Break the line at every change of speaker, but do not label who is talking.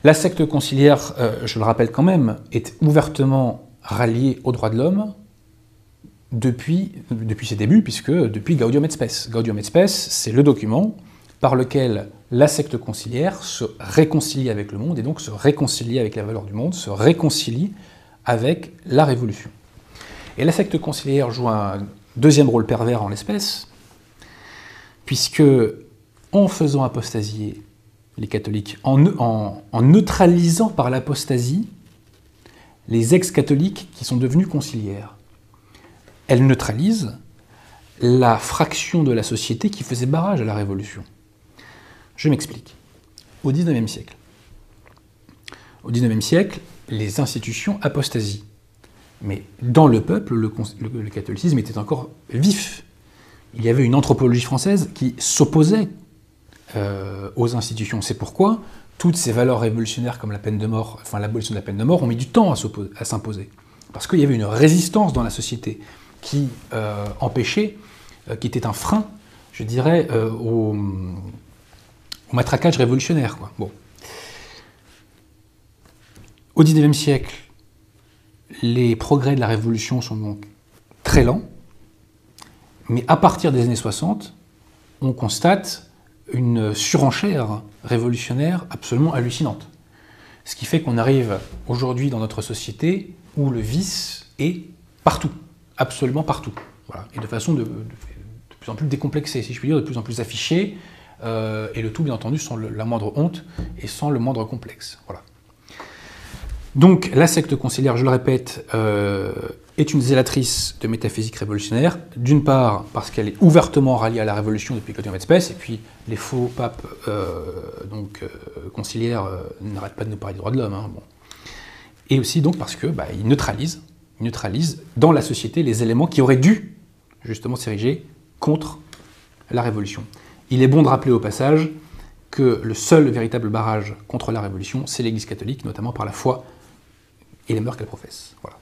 La secte conciliaire, je le rappelle quand même, est ouvertement ralliée aux droits de l'homme depuis ses débuts, puisque depuis Gaudium et Spes. Gaudium et Spes, c'est le document par lequel la secte conciliaire se réconcilie avec le monde, et donc se réconcilie avec les valeurs du monde, se réconcilie avec la Révolution. Et la secte conciliaire joue un deuxième rôle pervers en l'espèce, puisque en faisant apostasier les catholiques, en neutralisant par l'apostasie les ex-catholiques qui sont devenus conciliaires, elle neutralise la fraction de la société qui faisait barrage à la Révolution. Je m'explique. Au XIXe siècle, les institutions apostasient. Mais dans le peuple, le catholicisme était encore vif. Il y avait une anthropologie française qui s'opposait aux institutions. C'est pourquoi toutes ces valeurs révolutionnaires comme la peine de mort, enfin l'abolition de la peine de mort, ont mis du temps à s'imposer. Parce qu'il y avait une résistance dans la société qui empêchait, qui était un frein, je dirais, au matraquage révolutionnaire, quoi. Bon. Au XIXe siècle, les progrès de la Révolution sont donc très lents, mais à partir des années 60, on constate une surenchère révolutionnaire absolument hallucinante. Ce qui fait qu'on arrive aujourd'hui dans notre société où le vice est partout, absolument partout. Voilà. Et de façon de plus en plus décomplexée, si je puis dire, de plus en plus affichée, et le tout, bien entendu, sans la moindre honte et sans le moindre complexe. Voilà. Donc, la secte conciliaire, je le répète, est une zélatrice de métaphysique révolutionnaire, d'une part parce qu'elle est ouvertement ralliée à la Révolution depuis Gaudium et Spes, et puis les faux papes conciliaires n'arrêtent pas de nous parler des droits de l'homme. Hein, bon. Et aussi donc parce que ils neutralisent dans la société les éléments qui auraient dû justement s'ériger contre la Révolution. Il est bon de rappeler au passage que le seul véritable barrage contre la Révolution, c'est l'Église catholique, notamment par la foi et les mœurs qu'elle professe. Voilà.